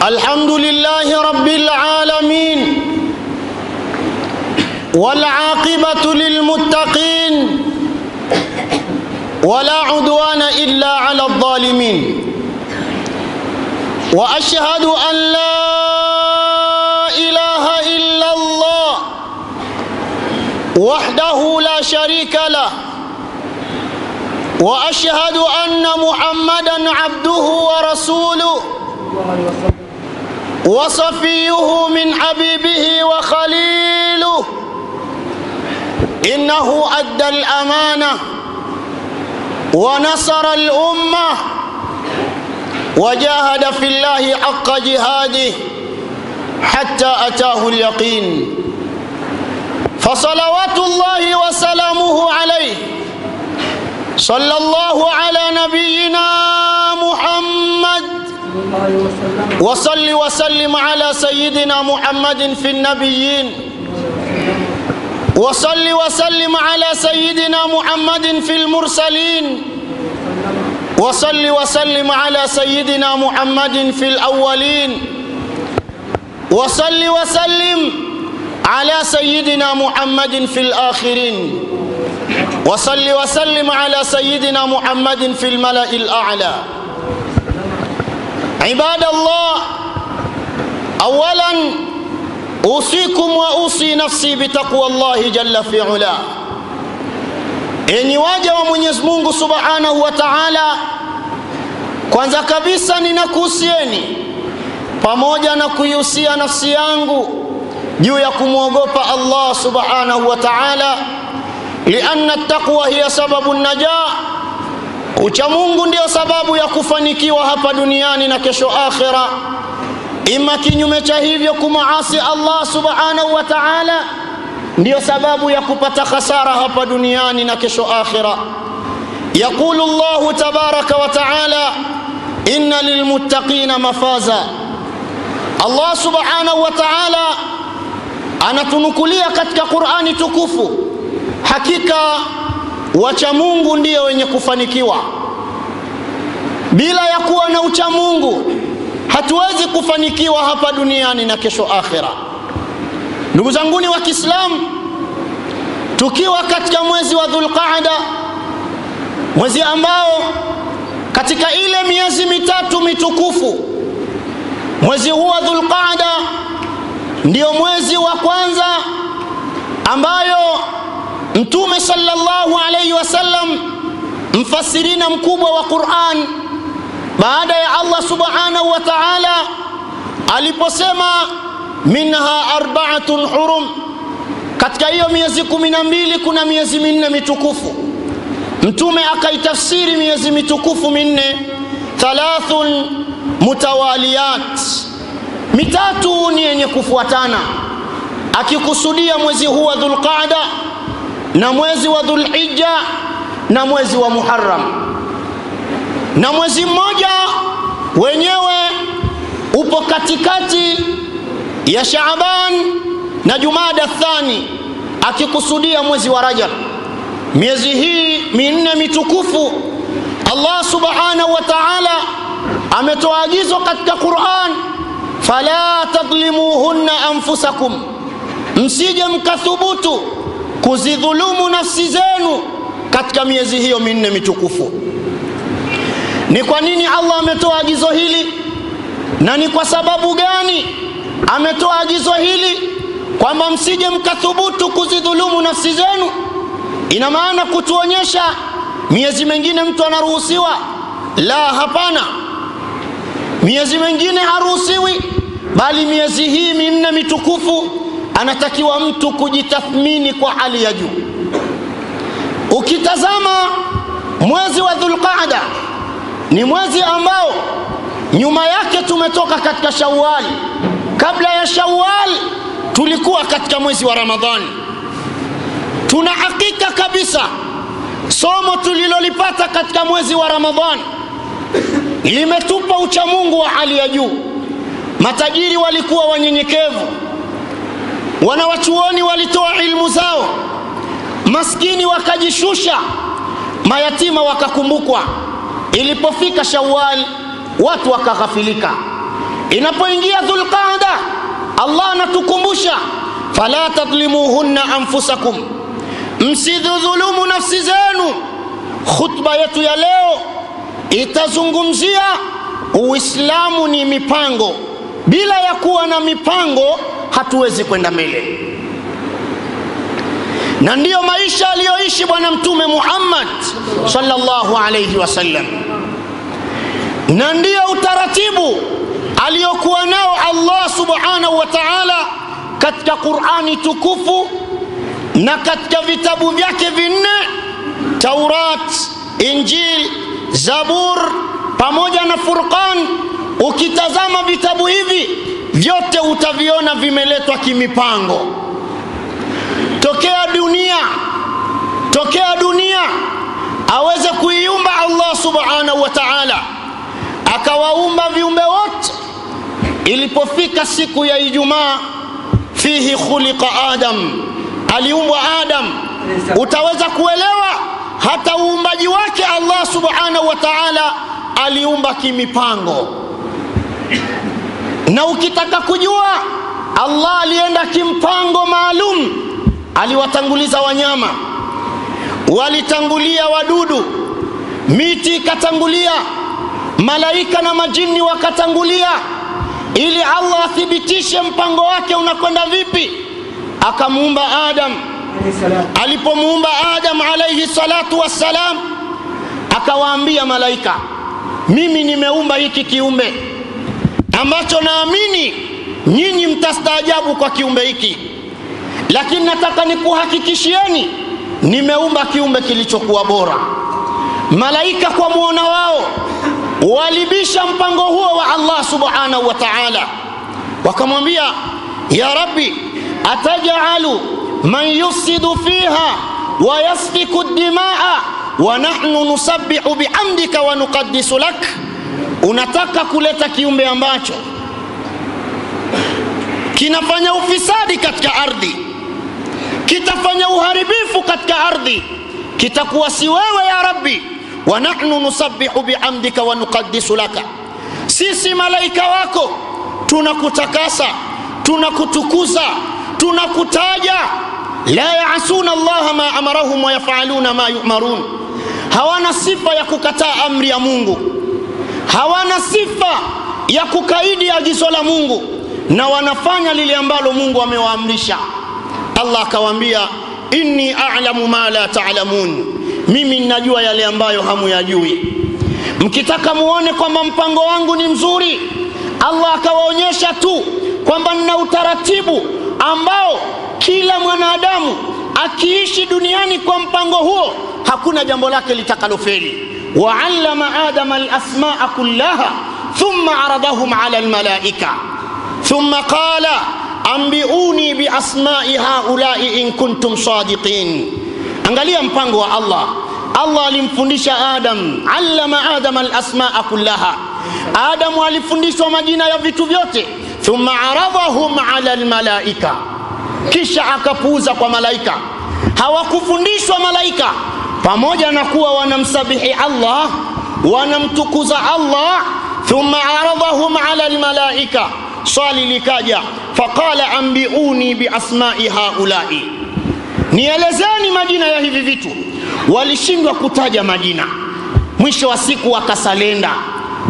الحمد لله رب العالمين والعاقبة للمتقين ولا عدوان إلا على الظالمين وأشهد أن لا إله إلا الله وحده لا شريك له وأشهد أن محمدًا عبده ورسوله وصفيه من حبيبه وخليله إنه أدى الأمانة ونصر الأمة وجاهد في الله حق جهاده حتى أتاه اليقين فصلوات الله وسلامه عليه صلى الله على نبينا محمد وصل وسلم على سيدنا محمد في النبيين وصل وسلم على سيدنا محمد في المرسلين وصل وسلم على سيدنا محمد في الأولين وصل وسلم على سيدنا محمد في الآخرين وصل وسلم على سيدنا محمد في الملأ الأعلى. عباد الله، أولا أوصيكم وأوصي نفسي بتقوى الله جل في علاه. Enyi waja wa Mwenyezi Mungu Subhanahu wa Ta'ala, kwanza kabisa ninakuhusieni pamoja na kuihusia nafsi yangu juu ya kumwogopa Allah Subhanahu wa Ta'ala, lianna at-taqwa hiya sababu an-najah. Ucha Mungu ndio sababu ya kufanikiwa hapa duniani na kesho akhira. Ima kinyume cha hivyo kumaasi Allah Subhanahu wa Ta'ala ndio sababu ya kupata hasara hapa duniani na kesho akhira. Yaqulu Allah tabaraka wa ta'ala, inna lilmuttaqina mafaza. Allah Subhanahu wa Ta'ala anatunukulia katika Qur'ani tukufu, hakika wacha Mungu ndio wenye kufanikiwa. Bila ya kuwa na ucha Mungu hatuwezi kufanikiwa hapa duniani na kesho akhira. Ndugu zanguni wa Kiislamu, tukiwa katika mwezi wa Dhulqaada, mwezi ambao katika ile miezi mitatu mitukufu, mwezi huu wa Dhulqaada ndio mwezi wa kwanza ambayo Mtume sallallahu alayhi wasallam, mfasirina mkubwa wa Qur'an, baada ya Allah Subhanahu wa Ta'ala aliposema minha arba'atun hurum, katika hiyo miezi 12 kuna miezi minne mitukufu. Mtume akaitafsiri miezi mitukufu minne, thalathun mutawaliyat, mitatu ni yenye kufuatana, akikusudia mwezi huu wa Dhulqaada na mwezi wa Dhulhijja na mwezi wa Muharram. Na mwezi mmoja wenyewe upo katikati ya Shaaban na Jumada Thani, akikusudia mwezi wa Rajab. Miezi hii minne mitukufu Allah Subhanahu wa Ta'ala ametoa agizo katika Qur'an, fala tadlimuhunna anfusakum, msije mkathubutu kuzidhulumu nafsi zenu katika miezi hiyo minne mitukufu. Ni kwa nini Allah ametoa agizo hili na ni kwa sababu gani ametoa agizo hili kwamba msije mkathubutu kuzidhulumu nafsi zenu? Ina maana kutuonyesha miezi mingine mtu anaruhusiwa? La, hapana. Miezi mingine haruhusiwi, bali miezi hii minne mitukufu anatakiwa mtu kujitathmini kwa hali ya juu. Ukitazama mwezi wa Dhulqaada ni mwezi ambao nyuma yake tumetoka katika Shawwal. Kabla ya Shawwal tulikuwa katika mwezi wa Ramadhani. Tuna hakika kabisa somo tulilolipata katika mwezi wa Ramadhani limetupa ucha Mungu wa hali ya juu. Matajiri walikuwa wanyenyekevu, wanawachuoni walitoa ilmu zao, maskini wakajishusha, mayatima wakakumbukwa. Ilipofika Shawwal watu wakaghafilika. Inapoingia Dhulqaada, Allah anatukumbusha fala tadlimuhunna anfusakum, msidhulumu nafsi zenu. Khutba yetu ya leo itazungumzia Uislamu ni mipango. Bila ya kuwa na mipango hatuwezi kwenda mbele. Na ndiyo maisha aliyoishi bwana Mtume Muhammad sallallahu alayhi wasallam, na ndiyo utaratibu aliyokuwa nao Allah subhanahu wa ta'ala katika Qur'ani tukufu na katika vitabu vyake vinne, Taurat, Injil, Zabur pamoja na Furqan. Ukitazama vitabu hivi vyote utaviona vimeletwa kimipango. Tokea dunia aweze kuiumba Allah subhanahu wa ta'ala, akawaumba viumbe wote. Ilipofika siku ya Ijumaa, fihi khuliqa Adam, aliumbwa Adam. Utaweza kuelewa hata uumbaji wake Allah subhanahu wa ta'ala aliumba kimipango. Na ukitaka kujua Allah alienda kimpango maalum, aliwatanguliza wanyama, walitangulia wadudu, miti ikatangulia, malaika na majini wakatangulia, ili Allah athibitishe mpango wake unakwenda vipi. Akamuumba Adam. Alipomuumba Adam alayhi salatu wassalam, akawaambia malaika, mimi nimeumba hiki kiumbe ambacho naamini nyinyi mtastaajabu kwa kiumbe hiki, lakini nataka nikuhakikishieni nimeumba kiumbe kilichokuwa bora. Malaika kwa muona wao walibisha mpango huo wa Allah subhanahu wa ta'ala, wakamwambia, ya Rabbi, ataj'alu man yufsidu fiha wa yasfiku ad-dimaa wa nahnu nusabbihu bihamdika wa nuqaddisu lak. Unataka kuleta kiumbe ambacho kinafanya ufisadi katika ardhi, kitafanya uharibifu katika ardhi, kitakuwa si wewe ya Rabbi. Wa nahnu nusabbihu bihamdika wa nuqaddisu laka, sisi malaika wako tunakutakasa, tunakutukuza, tunakutaja. La ya'asuna Allah ma amarahum wa yaf'aluna ma yu'marun. Hawana sifa ya kukataa amri ya Mungu, hawana sifa ya kukaidi agizo la Mungu, na wanafanya lile ambalo Mungu amewaamrisha. Allah akawaambia, inni a'lamu ma la ta'lamun, mimi ninajua yale ambayo hamuyajui. Mkitaka muone kwamba mpango wangu ni mzuri, Allah akawaonyesha tu kwamba nina utaratibu ambao kila mwanadamu akiishi duniani kwa mpango huo, hakuna jambo lake litakalofeli. Wa'allama Adama al-asma'a kullaha thumma aradahum 'ala al-malaika thumma qala anbi'uni bi asma'i ha'ula'i in kuntum sadiqin. Angalia mpango wa Allah. Allah alimfundisha Adam, allama Adama al-asma'a kullaha. Adam alifundishwa majina ya vitu vyote, thumma aradahum 'ala al-malaika, kisha akapuuza kwa malaika. Hawakufundishwa malaika, pamoja na kuwa wanamsabihi Allah, wanamtukuza Allah, thumma aradahum 'ala al-malaika. Swali likaja, faqala anbi'uni bi asma'i haula'i, nielezeni majina ya hivi vitu. Walishindwa kutaja majina. Mwisho wa siku wakasalenda,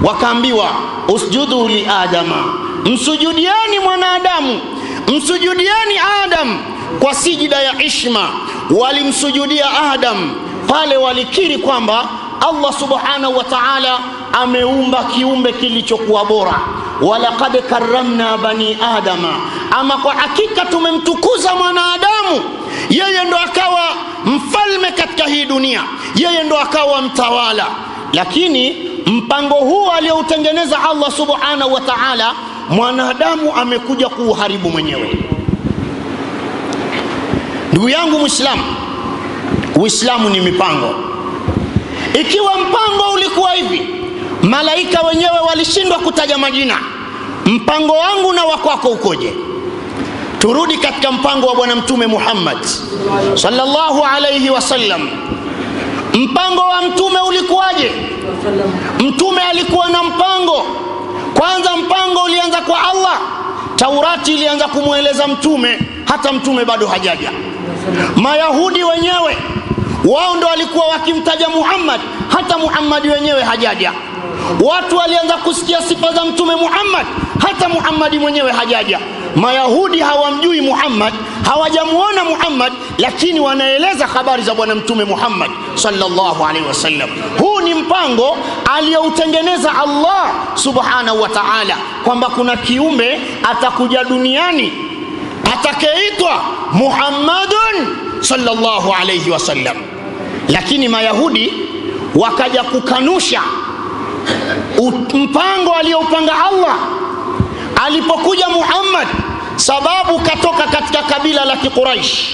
wakaambiwa, usjudu li Adama, msujudieni mwanadamu, msujudieni Adam kwa sijida ya ishma. Walimsujudia Adam. Pale walikiri kwamba Allah subhanahu wa ta'ala ameumba kiumbe kilichokuwa bora. Walaqad karramna bani Adama, ama kwa hakika tumemtukuza mwanadamu. Yeye ndo akawa mfalme katika hii dunia, yeye ndo akawa mtawala. Lakini mpango huu aliyoutengeneza Allah subhanahu wa ta'ala, mwanadamu amekuja kuuharibu mwenyewe. Ndugu yangu Muislamu, Uislamu ni mipango. Ikiwa mpango ulikuwa hivi, malaika wenyewe walishindwa kutaja majina, mpango wangu na wakwako ukoje? Turudi katika mpango wa bwana Mtume Muhammad sallallahu alayhi wasallam. Mpango wa mtume ulikuwaje? Mtume alikuwa na mpango Kwanza mpango ulianza kwa Allah. Taurati ilianza kumueleza mtume, hata mtume bado hajaja. Mayahudi wenyewe wao ndo walikuwa wakimtaja Muhammad, hata Muhammad wenyewe hajaja. Watu walianza kusikia sifa za mtume Muhammad, hata Muhammad mwenyewe hajaja. Mayahudi hawamjui Muhammad, hawajamuona Muhammad, lakini wanaeleza habari za bwana mtume Muhammad sallallahu alaihi wasallam. Huu ni mpango aliyoutengeneza Allah subhanahu wa ta'ala, kwamba kuna kiumbe atakuja duniani atakayeitwa Muhammadun sallallahu alaihi wasallam. Lakini Mayahudi wakaja kukanusha mpango aliyoupanga Allah alipokuja Muhammad, sababu katoka katika kabila la Quraysh,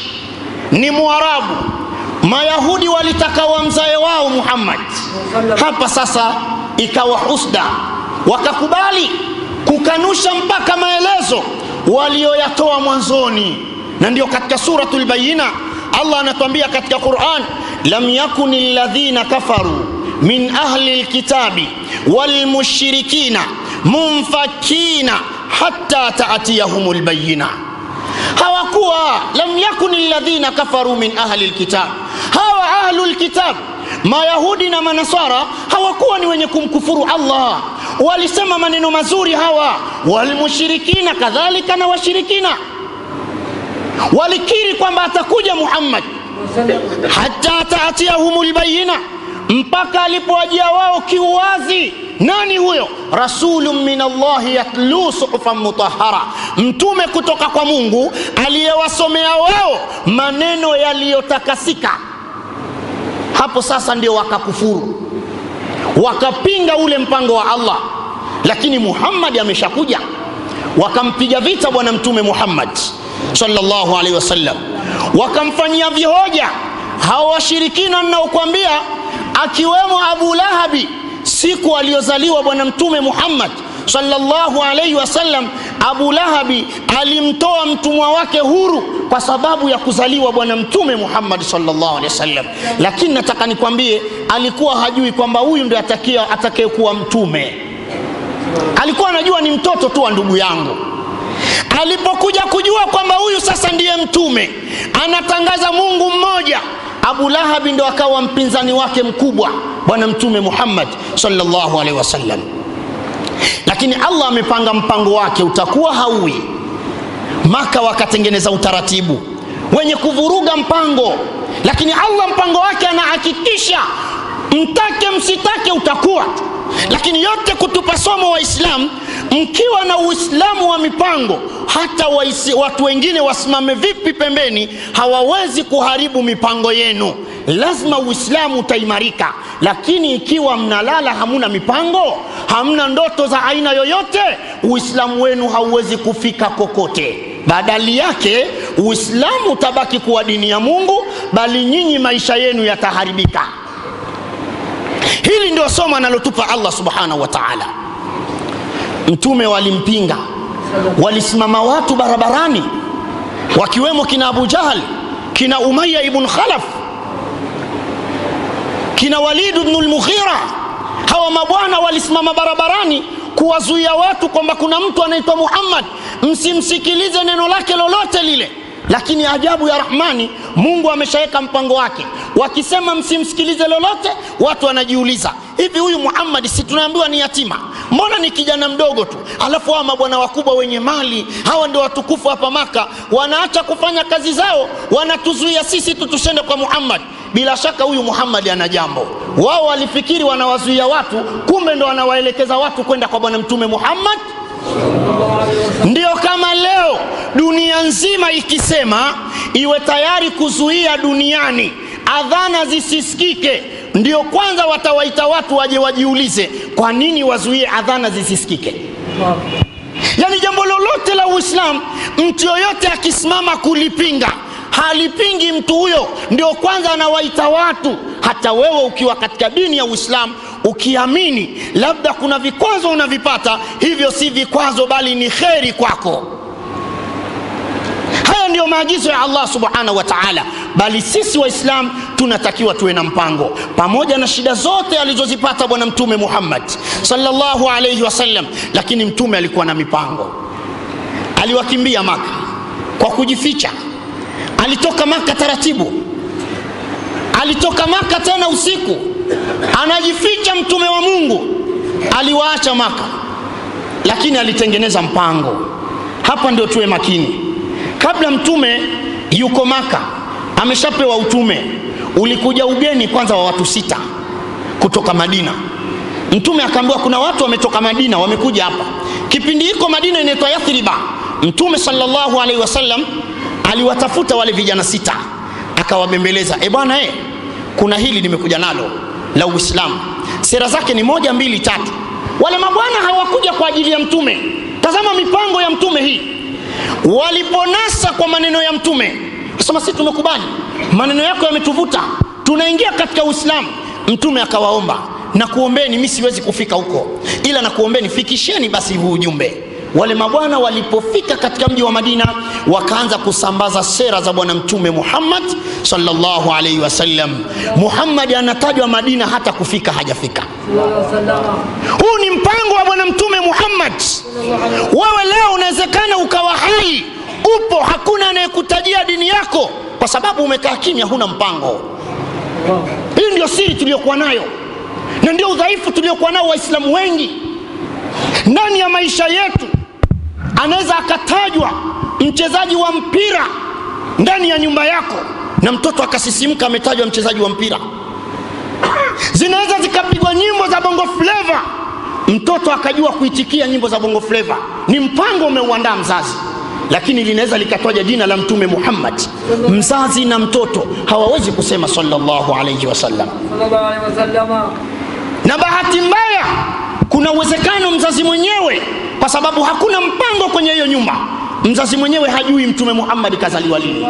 ni Muarabu. Mayahudi walitaka wamzae wao Muhammad. Hapa sasa ikawa husda, wakakubali kukanusha mpaka maelezo walioyatoa mwanzoni. Na ndio katika suratul Bayyina Allah anatuambia katika Qur'an, lam yakunil ladhina kafaru min ahli alkitabi wal mushrikina munfakina hatta ta'tiyahumul bayyina. Hawakuwa, lam yakunil ladhina kafaru min ahli alkitab, hawa ahlul kitab Mayahudi na Manasara hawakuwa ni wenye kumkufuru Allah, walisema maneno mazuri hawa. Wal mushrikina kadhalika, na washirikina walikiri kwamba atakuja Muhammad, hatta ta'tiyahumul bayyina, mpaka alipowajia wao kiwazi. Nani huyo? Rasulun min Allah yatlu suhufan mutahhara, mtume kutoka kwa Mungu aliyewasomea wao maneno yaliyotakasika. Hapo sasa ndio wakakufuru, wakapinga ule mpango wa Allah. Lakini Muhammad ameshakuja, wakampiga vita bwana mtume Muhammad sallallahu alaihi wasallam, wakamfanyia vihoja hao washirikina ninaokuambia, akiwemo Abu Lahabi. Siku aliyozaliwa bwana mtume Muhammad sallallahu alaihi wasallam, Abu Lahabi alimtoa mtumwa wake huru kwa sababu ya kuzaliwa bwana mtume Muhammad sallallahu alaihi wasallam. Lakini nataka nikwambie, alikuwa hajui kwamba huyu ndiye atakayekuwa mtume. Alikuwa anajua ni mtoto tu wa ndugu yangu. Alipokuja kujua kwamba huyu sasa ndiye mtume, anatangaza Mungu mmoja, Abu Lahabi ndo akawa mpinzani wake mkubwa bwana mtume Muhammad sallallahu alaihi wasallam. Lakini Allah amepanga mpango wake utakuwa hauwi. Maka wakatengeneza utaratibu wenye kuvuruga mpango, lakini Allah mpango wake anahakikisha mtake msitake utakuwa. Lakini yote kutupa somo Waislamu, mkiwa na Uislamu wa mipango, hata watu wengine wasimame vipi pembeni, hawawezi kuharibu mipango yenu. Lazima Uislamu utaimarika. Lakini ikiwa mnalala, hamuna mipango, hamna ndoto za aina yoyote, Uislamu wenu hauwezi kufika kokote. Badali yake Uislamu utabaki kuwa dini ya Mungu, bali nyinyi maisha yenu yataharibika. Hili ndio somo analotupa Allah subhanahu wa ta'ala. Mtume walimpinga, walisimama watu barabarani, wakiwemo kina Abu Jahal, kina Umayya ibn Khalaf, kina Walid ibn al-Mughira. Hawa mabwana walisimama barabarani kuwazuia watu kwamba kuna mtu anaitwa Muhammad, msimsikilize neno lake lolote lile. Lakini ajabu ya Rahmani, Mungu ameshaweka mpango wake. Wakisema msimsikilize lolote, watu wanajiuliza, hivi huyu Muhammad si tunaambiwa ni yatima, mbona ni kijana mdogo tu? Alafu hawa mabwana wakubwa wenye mali, hawa ndio watukufu hapa Maka, wanaacha kufanya kazi zao, wanatuzuia sisi tutusende kwa Muhammad. Bila shaka huyu Muhammad ana jambo. Wao walifikiri wanawazuia watu, kumbe ndo wanawaelekeza watu kwenda kwa bwana mtume Muhammad. Ndio kama leo dunia nzima ikisema iwe tayari kuzuia duniani adhana zisisikike, ndio kwanza watawaita watu waje wajiulize, kwa nini wazuie adhana zisisikike? Yani jambo lolote la Uislamu, mtu yoyote akisimama kulipinga, halipingi mtu huyo, ndio kwanza anawaita watu. Hata wewe ukiwa katika dini ya Uislamu, ukiamini labda kuna vikwazo unavipata, hivyo si vikwazo bali ni kheri kwako. Haya ndio maagizo ya Allah subhanahu wa ta'ala. bali sisi Waislamu tunatakiwa tuwe na mpango. Pamoja na shida zote alizozipata bwana mtume Muhammad sallallahu alayhi wasallam, lakini mtume alikuwa na mipango. Aliwakimbia Maka kwa kujificha. Alitoka Maka taratibu, alitoka Maka tena usiku, anajificha mtume wa Mungu. Aliwaacha Maka, lakini alitengeneza mpango. Hapa ndio tuwe makini. Kabla mtume yuko Maka, ameshapewa utume. Ulikuja ugeni kwanza wa watu 6 kutoka Madina. Mtume akaambiwa kuna watu wametoka Madina wamekuja hapa. Kipindi hiko Madina inaitwa Yathriba. Mtume sallallahu alaihi wasallam aliwatafuta wale vijana 6, akawabembeleza, bwana kuna hili nimekuja nalo la Uislamu. Sera zake ni 1 2 3. Wale mabwana hawakuja kwa ajili ya mtume. Tazama mipango ya mtume hii. Waliponasa kwa maneno ya mtume, sema sisi tumekubali, maneno yako yametuvuta, tunaingia katika Uislamu. Mtume akawaomba, na kuombeni, mimi siwezi kufika huko, ila na kuombeni fikisheni basi huu ujumbe. Wale mabwana walipofika katika mji wa Madina, wakaanza kusambaza sera za bwana mtume Muhammad sallallahu alaihi wasallam. Muhammad anatajwa Madina hata kufika hajafika. Huu ni mpango wa bwana mtume Muhammad. Wewe leo unawezekana ukawa hai, upo, hakuna anayekutajia dini yako kwa sababu umekaa kimya, huna mpango. Hii ndio siri tuliyokuwa nayo, na ndio udhaifu tuliokuwa nao Waislamu wengi ndani ya maisha yetu. Anaweza akatajwa mchezaji wa mpira ndani ya nyumba yako, na mtoto akasisimka ametajwa mchezaji wa mpira. Zinaweza zikapigwa nyimbo za bongo flavor, mtoto akajua kuitikia nyimbo za bongo flavor. Ni mpango umeuandaa mzazi. Lakini linaweza likataja jina la mtume Muhammad, mzazi na mtoto hawawezi kusema sallallahu alayhi wasallam. Na bahati mbaya, kuna uwezekano mzazi mwenyewe, kwa sababu hakuna mpango kwenye hiyo nyumba, mzazi mwenyewe hajui mtume Muhammad kazaliwa lini,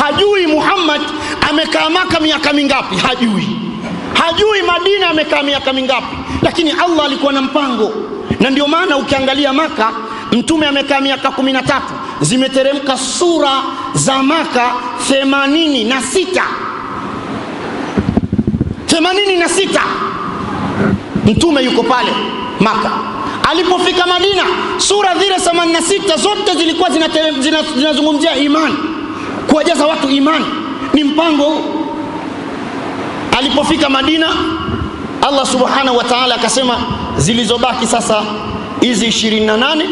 hajui Muhammad amekaa Maka miaka mingapi, hajui Madina amekaa miaka mingapi. Lakini Allah alikuwa na mpango. Na ndio maana ukiangalia Maka, mtume amekaa miaka 13, zimeteremka sura za Maka 86. Mtume yuko pale Maka. Alipofika Madina, sura zile 86 zote zilikuwa zinazungumzia imani, kuwajaza watu imani. Ni mpango. Alipofika Madina, Allah subhanahu wa ta'ala akasema zilizobaki sasa hizi 28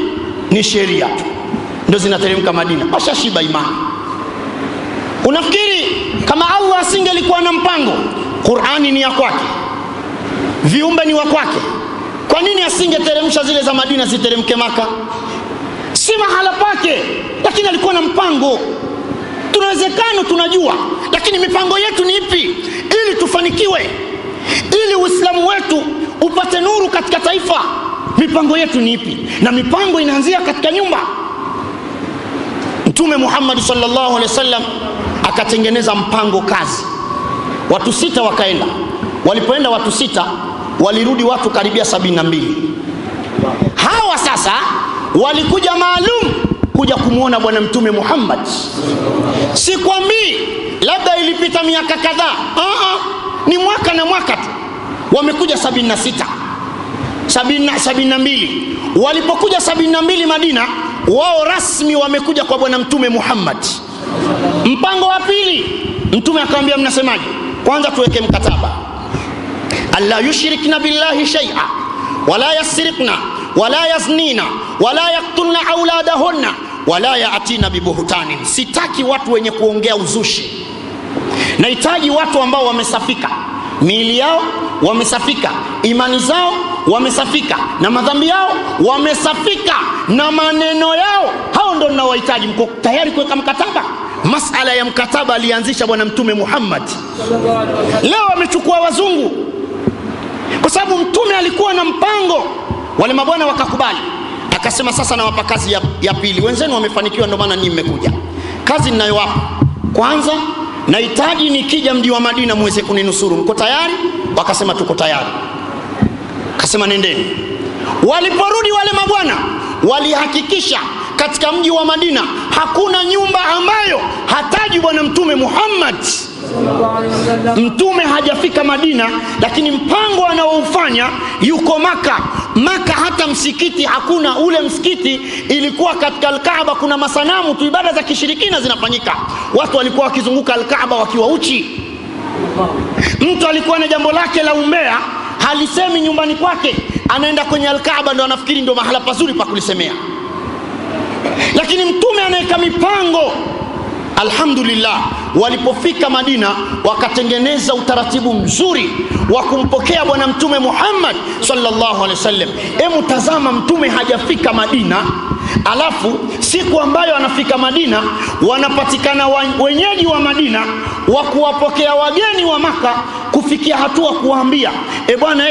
ni sheria tu ndio zinateremka Madina. Washashiba imani. Unafikiri kama Allah asingelikuwa na mpango, Qur'ani ni ya kwake, viumbe ni wa kwake, kwa nini asingeteremsha zile za Madina ziteremke Maka? Si mahala pake, lakini alikuwa na mpango. Tunawezekana tunajua, lakini mipango yetu ni ipi ili tufanikiwe, ili Uislamu wetu upate nuru katika taifa? Mipango yetu ni ipi? Na mipango inaanzia katika nyumba. Mtume Muhammad sallallahu alaihi wasallam akatengeneza mpango kazi. Watu 6 wakaenda. Walipoenda watu 6, walirudi watu karibia 72. Hawa sasa walikuja maalum kuja kumuona bwana mtume Muhammad. Sikwambii labda ilipita miaka kadhaa, ni mwaka na mwaka tu. Wamekuja 76, 72. Walipokuja 72 Madina, wao rasmi wamekuja kwa bwana mtume Muhammad. Mpango wa pili, mtume akamwambia mnasemaje? Kwanza tuweke mkataba, alla yushrikna billahi shay'a wala yasrikna wala yaznina wala yaqtulna auladahunna wala ya'tina bibuhtanin. Sitaki watu wenye kuongea uzushi, nahitaji watu ambao wamesafika miili yao, wamesafika imani zao, wamesafika na madhambi yao, wamesafika na maneno yao. Hao ndio ninaowahitaji. Mko tayari kuweka mkataba? Masala ya mkataba alianzisha bwana mtume Muhammad. Leo wamechukua wazungu, kwa sababu mtume alikuwa na mpango. Wale mabwana wakakubali, akasema sasa nawapa kazi ya pili. Wenzenu wamefanikiwa, ndio maana ninyi mmekuja. Kazi ninayowapa, kwanza nahitaji nikija mji wa Madina muweze kuninusuru. Mko tayari? Wakasema tuko tayari. Akasema nendeni. Waliporudi wale mabwana, walihakikisha katika mji wa Madina hakuna nyumba ambayo hataji bwana Mtume Muhammad. Mtume hajafika Madina, lakini mpango anaoufanya yuko Maka. Maka hata msikiti hakuna. Ule msikiti ilikuwa katika Al-Kaaba kuna masanamu tu, ibada za kishirikina zinafanyika. Watu walikuwa wakizunguka Al-Kaaba wakiwa uchi. Mtu alikuwa na jambo lake la umbea, halisemi nyumbani kwake, anaenda kwenye Al-Kaaba ndo anafikiri ndo mahala pazuri pa kulisemea. Lakini Mtume anaweka mipango. Alhamdulillah, walipofika Madina wakatengeneza utaratibu mzuri wa kumpokea bwana Mtume Muhammad sallallahu alaihi wasallam. Hebu tazama, Mtume hajafika Madina, alafu siku ambayo anafika Madina wanapatikana wenyeji wa Madina wa kuwapokea wageni wa Maka, kufikia hatua kuwaambia, bwana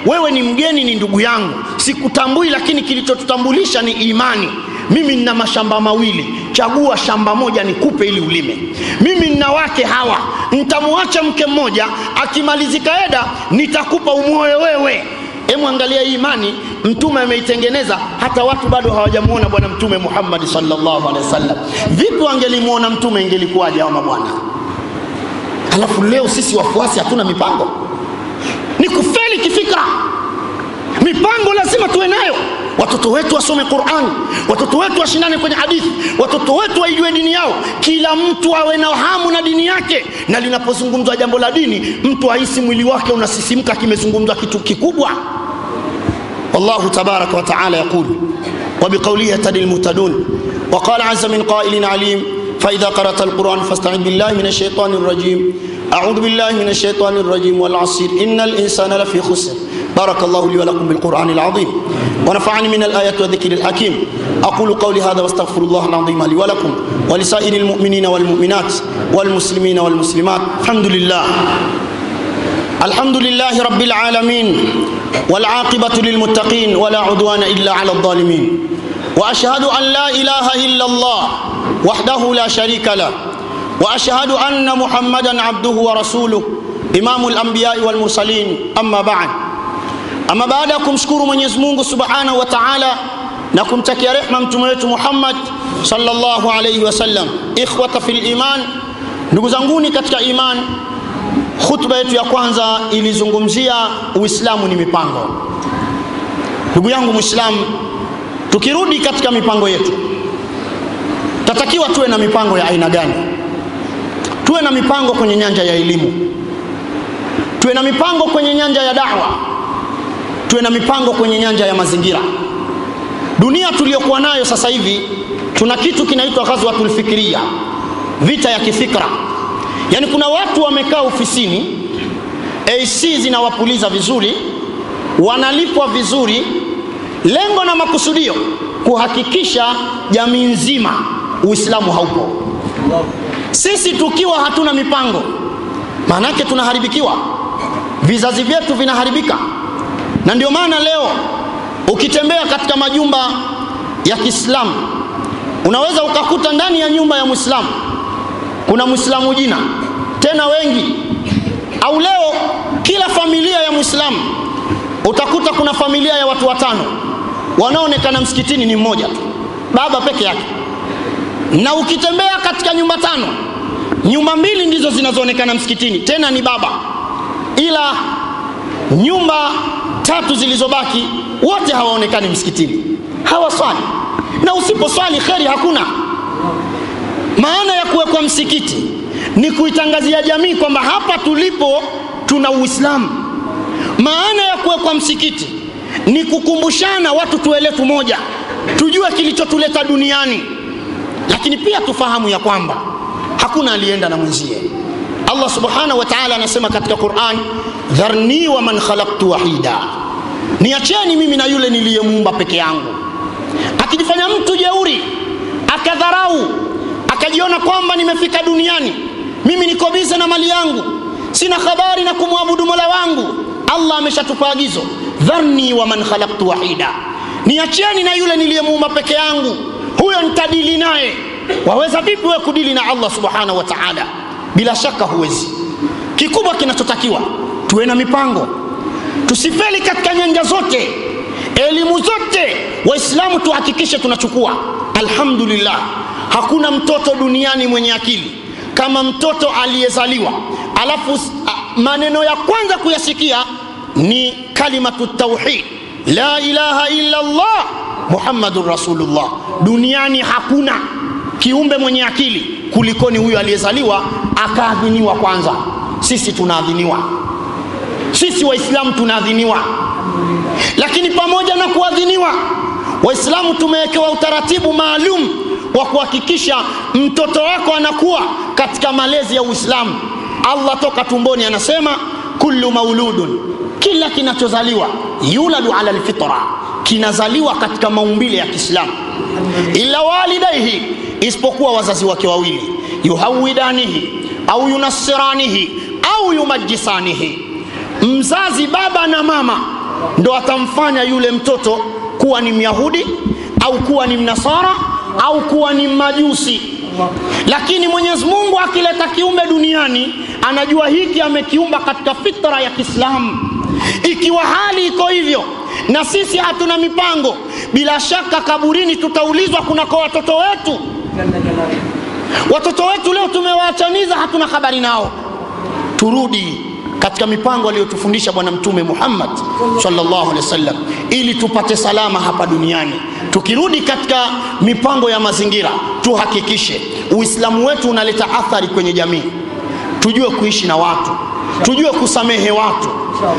wewe ni mgeni, ni ndugu yangu, sikutambui, lakini kilichotutambulisha ni imani. Mimi nina mashamba mawili, chagua shamba moja nikupe ili ulime. Mimi nina wake hawa, nitamuacha mke mmoja, akimalizika eda nitakupa umuoe wewe. Hebu angalia imani Mtume ameitengeneza, hata watu bado hawajamuona bwana Mtume Muhammad sallallahu alaihi wasallam. Vipi wangelimuona Mtume ingelikuwaje hawa mabwana? Alafu leo sisi wafuasi hatuna mipango. Ni kufeli kifikra. Mipango lazima tuwe nayo. Watoto wetu wasome Qur'an, watoto wetu washindane kwenye hadithi, watoto wetu waijue dini yao. Kila mtu awe na hamu na dini yake, na linapozungumzwa jambo la dini mtu ahisi mwili wake unasisimka kimezungumzwa kitu kikubwa. Wallahu tabaraka wa ta'ala yaqulu wa biqawlihi yatadil mutadun wa qala azza min qailin alim fa idha qara'ta al-Qur'an fasta'id billahi minash shaitanir rajim. a'udhu billahi minash shaitanir rajim wal 'asr innal insana lafi khusr. بارك الله لي ولكم بالقرآن العظيم ونفعني من الآيات والذكر الحكيم. أقول قولي هذا واستغفر الله العظيم لي ولكم ولسائر المؤمنين والمؤمنات والمسلمين والمسلمات. الحمد لله رب العالمين والعاقبة للمتقين ولا عدوان إلا على الظالمين. وأشهد أن لا إله إلا الله وحده لا شريك له وأشهد أن محمدا عبده ورسوله إمام الأنبياء والمرسلين. أما بعد. Ama baada ya kumshukuru Mwenyezi Mungu Subhanahu wa Ta'ala na kumtakia rehema mtume wetu Muhammad sallallahu alayhi wasallam, ikhwata fil iman, ndugu zanguni katika iman, khutba yetu ya kwanza ilizungumzia Uislamu ni mipango. Ndugu yangu Muislamu, tukirudi katika mipango yetu, tatakiwa tuwe na mipango ya aina gani? Tuwe na mipango kwenye nyanja ya elimu, tuwe na mipango kwenye nyanja ya da'wa, tuwe na mipango kwenye nyanja ya mazingira. Dunia tuliyokuwa nayo sasa hivi tuna kitu kinaitwa ghazwatul fikriya, vita ya kifikra. Yani kuna watu wamekaa ofisini, AC zinawapuliza vizuri, wanalipwa vizuri, lengo na makusudio kuhakikisha jamii nzima Uislamu haupo. Sisi tukiwa hatuna mipango, maana yake tunaharibikiwa, vizazi vyetu vinaharibika. Na ndio maana leo ukitembea katika majumba ya Kiislamu unaweza ukakuta ndani ya nyumba ya Muislamu kuna Muislamu jina tena wengi. Au leo kila familia ya Muislamu utakuta kuna familia ya watu watano, wanaonekana msikitini ni mmoja tu, baba peke yake. Na ukitembea katika nyumba tano, nyumba mbili ndizo zinazoonekana msikitini, tena ni baba, ila nyumba tatu zilizobaki wote hawaonekani msikitini, hawaswali. Na usiposwali kheri hakuna. Maana ya kuwekwa msikiti ni kuitangazia jamii kwamba hapa tulipo tuna Uislamu. Maana ya kuwekwa msikiti ni kukumbushana watu tuelefu moja, tujue kilichotuleta duniani, lakini pia tufahamu ya kwamba hakuna alienda na mwenzie. Allah subhanahu wa ta'ala anasema katika Qur'an, dharni wa man khalaqtu wahida, niacheni mimi na yule niliyemuumba peke yangu. Akijifanya mtu jeuri, akadharau, akajiona kwamba nimefika duniani, mimi niko bize na mali yangu, sina habari na kumwabudu Mola wangu, Allah ameshatupa agizo, dharni wa man khalaqtu wahida, niacheni na yule niliyemuumba peke yangu, huyo nitadili naye. Waweza vipi wewe kudili na Allah subhanahu wa ta'ala? Bila shaka huwezi. Kikubwa kinachotakiwa tuwe na mipango, tusifeli katika nyanja zote, elimu zote Waislamu tuhakikishe tunachukua. alhamdulillah, hakuna mtoto duniani mwenye akili kama mtoto aliyezaliwa alafu maneno ya kwanza kuyasikia ni kalimatu tauhid, la ilaha illa Allah Muhammadur Rasulullah. Duniani hakuna kiumbe mwenye akili kulikoni huyu aliyezaliwa akaadhiniwa kwanza. Sisi tunaadhiniwa, sisi Waislamu tunaadhiniwa. Lakini pamoja na kuadhiniwa, Waislamu tumewekewa utaratibu maalum wa kuhakikisha mtoto wako anakuwa katika malezi ya Uislamu. Allah toka tumboni anasema kullu mauludun, kila kinachozaliwa yuladu ala alfitra, kinazaliwa katika maumbile ya Kiislamu. Illa walidayhi, isipokuwa wazazi wake wawili, yuhawidanihi au yunassiranihi au yumajjisanihi. Mzazi baba na mama ndo atamfanya yule mtoto kuwa ni Myahudi au kuwa ni Mnasara au kuwa ni Majusi. Lakini Mwenyezi Mungu akileta kiumbe duniani anajua hiki amekiumba katika fitra ya Kiislamu. Ikiwa hali iko hivyo na sisi hatuna mipango, bila shaka kaburini tutaulizwa kunako watoto wetu. Watoto wetu leo tumewaachaniza, hatuna habari nao. Turudi katika mipango aliyotufundisha Bwana Mtume Muhammad sallallahu alaihi wasallam ili tupate salama hapa duniani. Tukirudi katika mipango ya mazingira, tuhakikishe Uislamu wetu unaleta athari kwenye jamii. Tujue kuishi na watu, tujue kusamehe watu,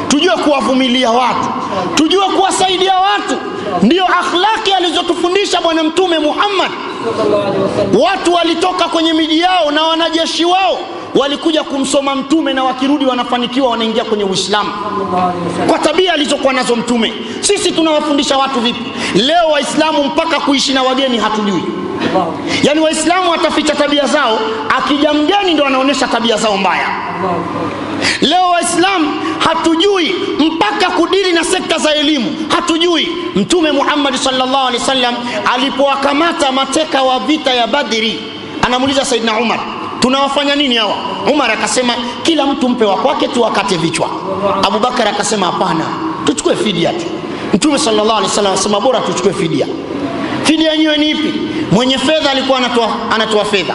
tujue kuwavumilia watu, tujue kuwasaidia watu. Ndio akhlaki alizotufundisha Bwana Mtume Muhammad. Watu walitoka kwenye miji yao na wanajeshi wao walikuja kumsoma Mtume, na wakirudi wanafanikiwa, wanaingia kwenye Uislamu kwa tabia alizokuwa nazo Mtume. Sisi tunawafundisha watu vipi? Leo Waislamu mpaka kuishi na wageni hatujui. Yani Waislamu wataficha tabia zao, akija mgeni ndo anaonesha tabia zao mbaya. Leo Waislamu hatujui mpaka kudili na sekta za elimu, hatujui. Mtume Muhammad sallallahu alaihi wasallam alipowakamata mateka wa vita ya Badri, anamuuliza Saidina Umar, tunawafanya nini hawa? Umar akasema kila mtu mpe wa kwake, tuwakate vichwa. Abu Bakar akasema hapana, tuchukue fidia tu. Mtume sallallahu alaihi wasallam akasema bora tuchukue fidia. Fidia yenyewe ni ipi? Mwenye fedha alikuwa anatoa fedha,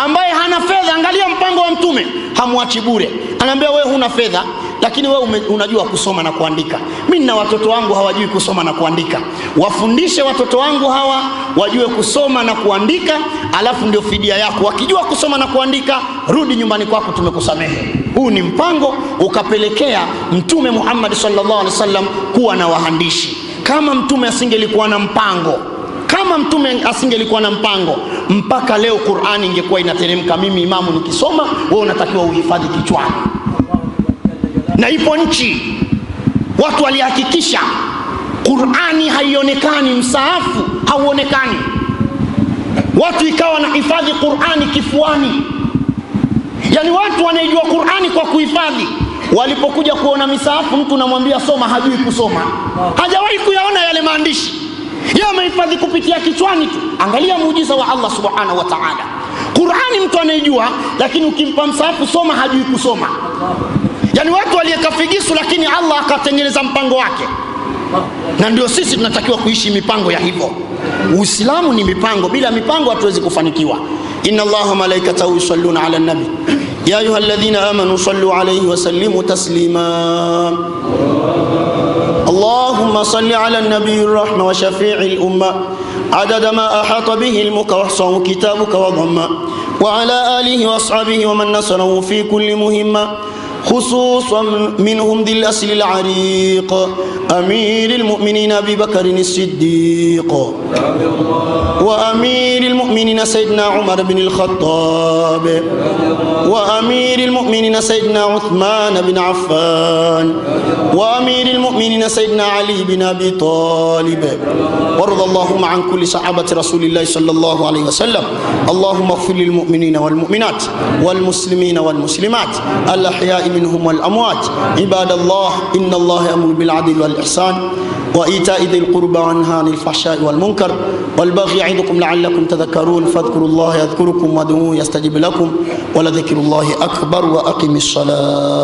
ambaye hana fedha, angalia mpango wa Mtume, hamwachi bure. Anaambia wewe huna fedha, lakini wewe unajua kusoma na kuandika. Mimi na watoto wangu hawajui kusoma na kuandika, wafundishe watoto wangu hawa wajue kusoma na kuandika, alafu ndio fidia yako. Wakijua kusoma na kuandika, rudi nyumbani kwako, tumekusamehe. Huu ni mpango ukapelekea Mtume Muhammad sallallahu alaihi wasallam kuwa na wahandishi. Kama Mtume asingelikuwa na mpango, kama Mtume asingelikuwa na mpango, mpaka leo Qur'ani ingekuwa inateremka, mimi imamu nikisoma, wewe unatakiwa uhifadhi kichwani. Na ipo nchi watu walihakikisha Qur'ani haionekani, msaafu hauonekani, watu ikawa na hifadhi Qur'ani kifuani. Yani watu wanaijua Qur'ani kwa kuhifadhi. Walipokuja kuona misaafu, mtu namwambia soma, hajui kusoma, hajawahi kuyaona yale maandishi, yeye amehifadhi kupitia kichwani tu. Angalia muujiza wa Allah subhanahu wa ta'ala. Qur'ani mtu anaijua, lakini ukimpa msaafu soma, hajui kusoma. Yani watu waliyekafigisu, lakini Allah akatengeneza mpango wake. Na ndio sisi tunatakiwa kuishi mipango ya hivyo. Uislamu ni mipango, bila mipango hatuwezi kufanikiwa. Inna Allaha malaikatahu yusalluna ala nabi ya ayyuhalladhina amanu sallu alayhi wa sallimu taslima. اللهم صل على النبي الرحمة وشفيع الأمة عدد ما أحاط به الملك وأحصاه كتابك وضمه، وعلى آله وأصحابه ومن نصره في كل مهمة، خصوصا منهم ذي الأصل العريق أمير المؤمنين أبي بكر الصديق، وأمير المؤمنين سيدنا عمر بن الخطاب، وأمير المؤمنين سيدنا عثمان بن عفان، وأمير المؤمنين سيدنا علي بن أبي طالب. وارض اللهم عن كل صحابة رسول الله صلى الله عليه وسلم. اللهم اغفر للمؤمنين والمؤمنات والمسلمين والمسلمات الأحياء منهم والأموات. عباد الله، إن الله يأمر بالعدل والإحسان وإيتاء ذي القربى وينهى عن الفحشاء والمنكر والبغي يعظكم لعلكم تذكرون. فاذكروا الله يذكركم وادعوه يستجب لكم، ولذكر الله أكبر. وأقم الصلاة.